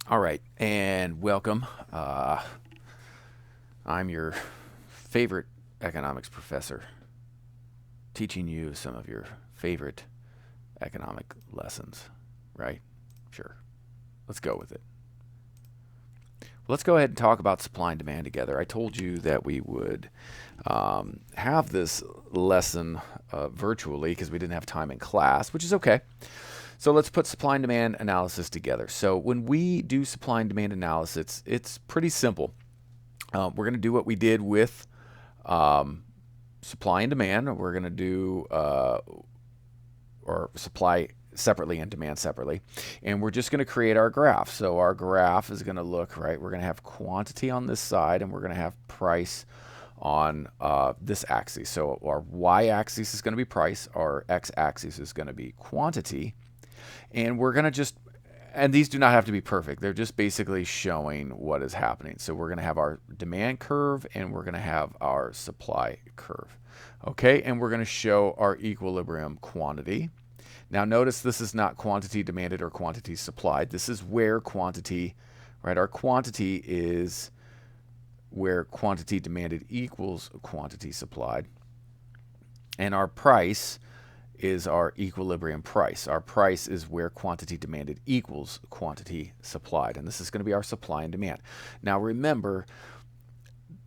All right, and welcome. I'm your favorite economics professor, teaching you some of your favorite economic lessons, right? Sure. Let's go with it. Let's go ahead and talk about supply and demand together. I told you that we would have this lesson virtually because we didn't have time in class, which is okay. So let's put supply and demand analysis together. So when we do supply and demand analysis, it's pretty simple. We're going to do what we did with um, supply and demand. We're going to do or supply separately and demand separately. And we're just going to create our graph. So our graph is going to look, right, we're going to have quantity on this side and we're going to have price on this axis. So our y-axis is going to be price, our x-axis is going to be quantity. And we're going to just, and these do not have to be perfect. They're just basically showing what is happening. So we're going to have our demand curve and we're going to have our supply curve. Okay, and we're going to show our equilibrium quantity. Now notice this is not quantity demanded or quantity supplied. This is where quantity, right? Our quantity is where quantity demanded equals quantity supplied. And our price is our equilibrium price. Our price is where quantity demanded equals quantity supplied. And this is going to be our supply and demand. Now remember,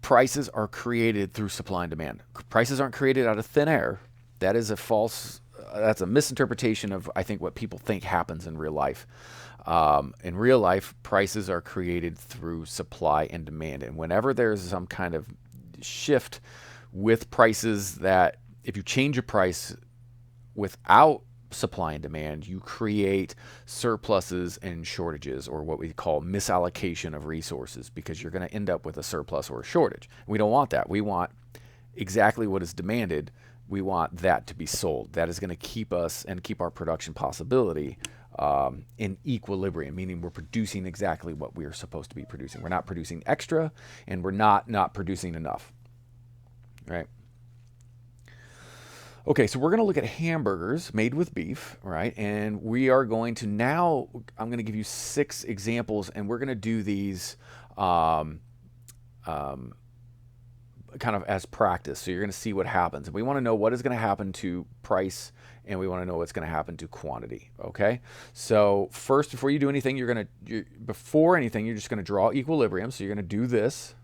prices are created through supply and demand. Prices aren't created out of thin air. That is a false, that's a misinterpretation of, I think, what people think happens in real life. In real life, prices are created through supply and demand. And whenever there's some kind of shift with prices, that if you change a price without supply and demand, you create surpluses and shortages, or what we call misallocation of resources, because you're going to end up with a surplus or a shortage. We don't want that. We want exactly what is demanded. We want that to be sold. That is going to keep us and keep our production possibility in equilibrium, meaning we're producing exactly what we are supposed to be producing. We're not producing extra, and we're not producing enough, right? Okay, so we're going to look at hamburgers made with beef, right? And we are going to now, I'm going to give you 6 examples, and we're going to do these um, um, kind of as practice. So you're going to see what happens. And we want to know what is going to happen to price, and we want to know what's going to happen to quantity, okay? So first, before you do anything, before anything, you're just going to draw equilibrium. So you're going to do this,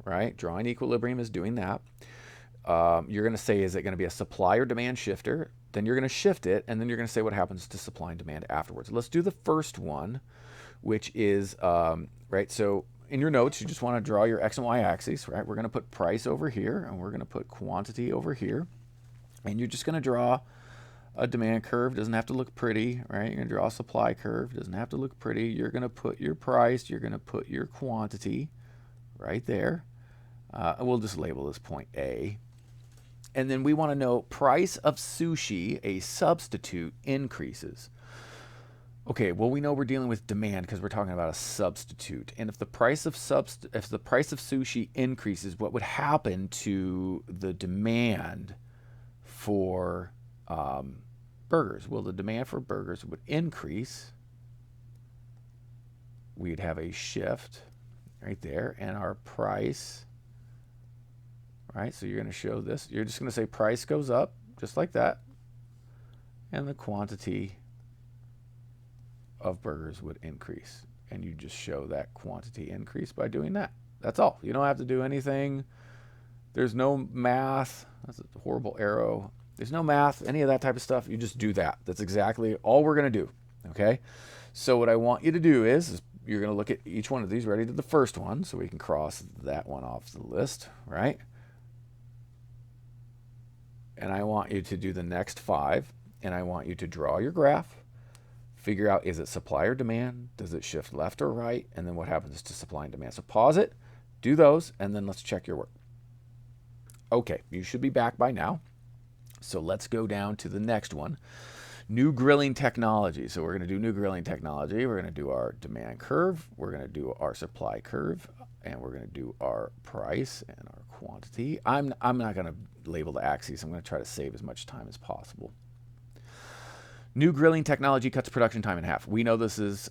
right? Drawing equilibrium is doing that. You're going to say, is it going to be a supply or demand shifter? Then you're going to shift it, and then you're going to say what happens to supply and demand afterwards. Let's do the first one, which is, right, so in your notes, you just want to draw your X and Y axes, right? We're going to put price over here, and we're going to put quantity over here. And you're just going to draw a demand curve. Doesn't have to look pretty, right? You're going to draw a supply curve. Doesn't have to look pretty. You're going to put your price. You're going to put your quantity right there. We'll just label this point A. And then we want to know price of sushi, a substitute, increases. Okay, well, we know we're dealing with demand because we're talking about a substitute. And if the price of sushi increases, what would happen to the demand for burgers? Well, the demand for burgers would increase. We'd have a shift right there, and our price, right? So you're going to show this. You're just going to say price goes up, just like that, and the quantity of burgers would increase. And you just show that quantity increase by doing that. That's all. You don't have to do anything. There's no math. That's a horrible arrow. There's no math, any of that type of stuff. You just do that. That's exactly all we're going to do. Okay? So what I want you to do is you're going to look at each one of these. Ready to the first one, so we can cross that one off the list, right? And I want you to do the next 5, and I want you to draw your graph. Figure out, is it supply or demand? Does it shift left or right? And then what happens to supply and demand? So pause it, do those, and then let's check your work. Okay, you should be back by now. So let's go down to the next one. New grilling technology. So we're going to do new grilling technology. We're going to do our demand curve. We're going to do our supply curve. And we're going to do our price and our quantity. I'm not going to label the axes. I'm going to try to save as much time as possible. New grilling technology cuts production time in half. We know this is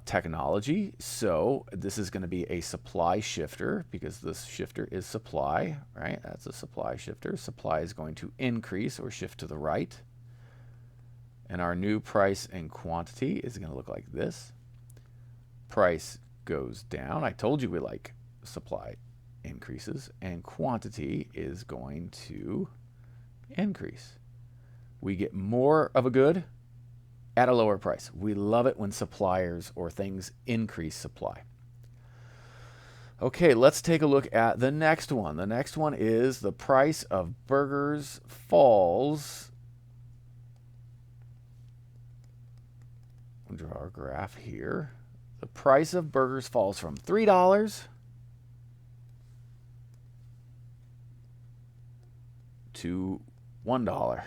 technology, so this is going to be a supply shifter because this shifter is supply, right? That's a supply shifter. Supply is going to increase or shift to the right. And our new price and quantity is going to look like this. Price goes down. I told you we like supply increases, and quantity is going to increase. We get more of a good at a lower price. We love it when suppliers or things increase supply. Okay, let's take a look at the next one. The next one is the price of burgers falls. We'll draw our graph here. The price of burgers falls from $3 to $1.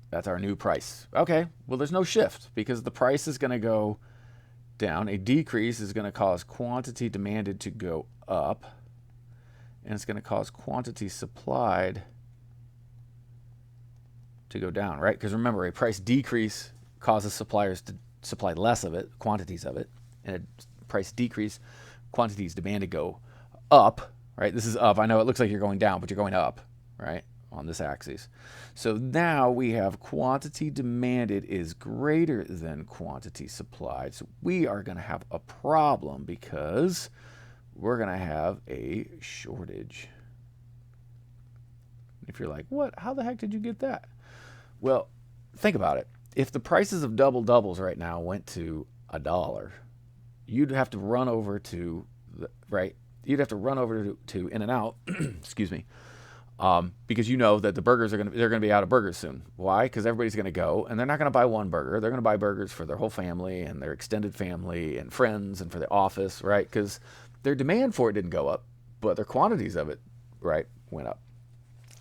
That's our new price. Okay, well, there's no shift because the price is going to go down. A decrease is going to cause quantity demanded to go up, and it's going to cause quantity supplied to go down, right? Because remember, a price decrease causes suppliers to supply less of it, quantities of it, and a price decrease, quantities demanded go up, right? This is up. I know it looks like you're going down, but you're going up, right? On this axis. So now we have quantity demanded is greater than quantity supplied. So we are going to have a problem because we're going to have a shortage. If you're like, what? How the heck did you get that? Well, think about it. If the prices of double doubles right now went to $1, you'd have to run over to you'd have to run over to In-N-Out, excuse me, because you know that the burgers they're going to be out of burgers soon. Why? Because everybody's going to go, and they're not going to buy one burger. They're going to buy burgers for their whole family and their extended family and friends and for the office, right? Because their demand for it didn't go up, but their quantities of it, right, went up.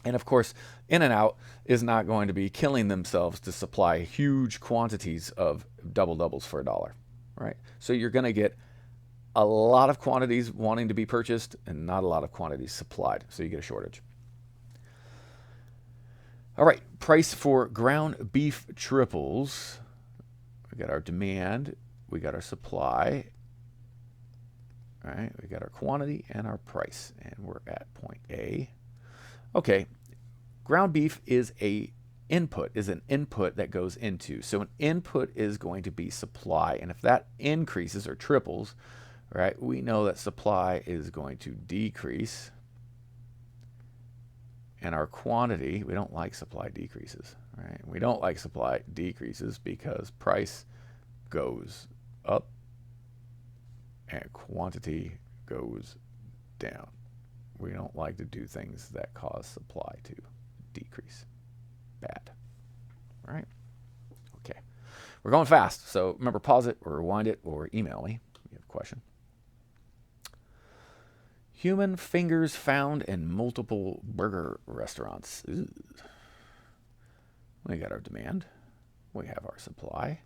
And of course, In-N-Out is not going to be killing themselves to supply huge quantities of double doubles for $1, right? So you're going to get a lot of quantities wanting to be purchased and not a lot of quantities supplied. So you get a shortage. All right, price for ground beef triples. We got our demand, we got our supply, all right, we got our quantity and our price, and we're at point A. Okay, ground beef is an input that goes into. So an input is going to be supply, and if that increases or triples, right, we know that supply is going to decrease. And our quantity, we don't like supply decreases, right? We don't like supply decreases because price goes up and quantity goes down. We don't like to do things that cause supply to decrease. Bad. All right? Okay. We're going fast, so remember, pause it or rewind it or email me if you have a question. Human fingers found in multiple burger restaurants. Ooh. We got our demand. We have our supply.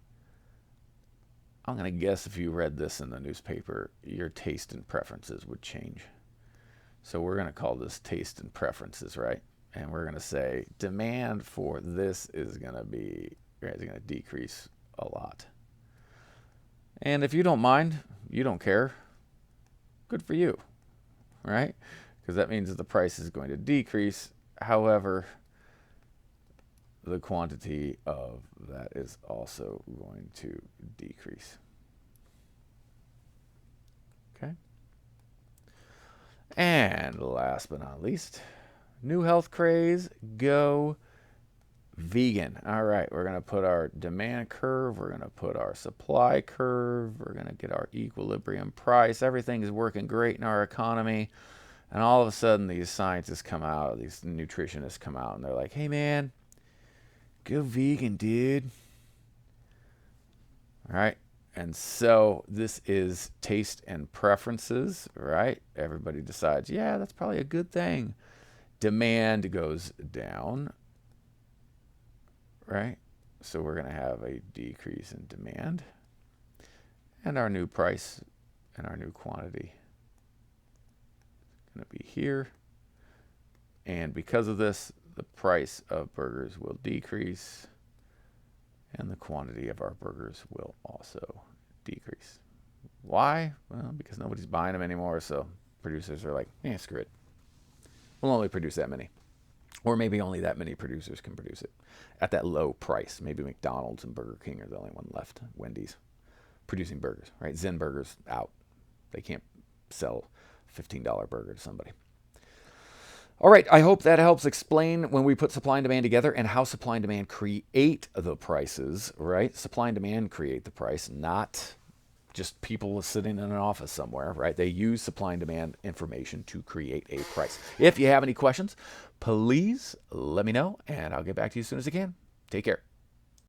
I'm going to guess if you read this in the newspaper, your taste and preferences would change. So we're going to call this taste and preferences, right? And we're going to say demand for this is going to decrease a lot. And if you don't mind, you don't care, good for you. Right? Because that means that the price is going to decrease. However, the quantity of that is also going to decrease. Okay? And last but not least, new health craze, go vegan. All right, we're going to put our demand curve. We're going to put our supply curve. We're going to get our equilibrium price. Everything is working great in our economy. And all of a sudden, these scientists come out, these nutritionists come out, and they're like, hey, man, go vegan, dude. All right. And so this is taste and preferences, right? Everybody decides, yeah, that's probably a good thing. Demand goes down. Right? So we're going to have a decrease in demand. And our new price and our new quantity is going to be here. And because of this, the price of burgers will decrease, and the quantity of our burgers will also decrease. Why? Well, because nobody's buying them anymore, so producers are like, screw it. We'll only produce that many. Or maybe only that many producers can produce it at that low price. Maybe McDonald's and Burger King are the only one left. Wendy's producing burgers, right? Zen Burger's out. They can't sell a $15 burger to somebody. All right, I hope that helps explain when we put supply and demand together and how supply and demand create the prices, right? Supply and demand create the price, not just people sitting in an office somewhere, right? They use supply and demand information to create a price. If you have any questions, please let me know, and I'll get back to you as soon as I can. Take care.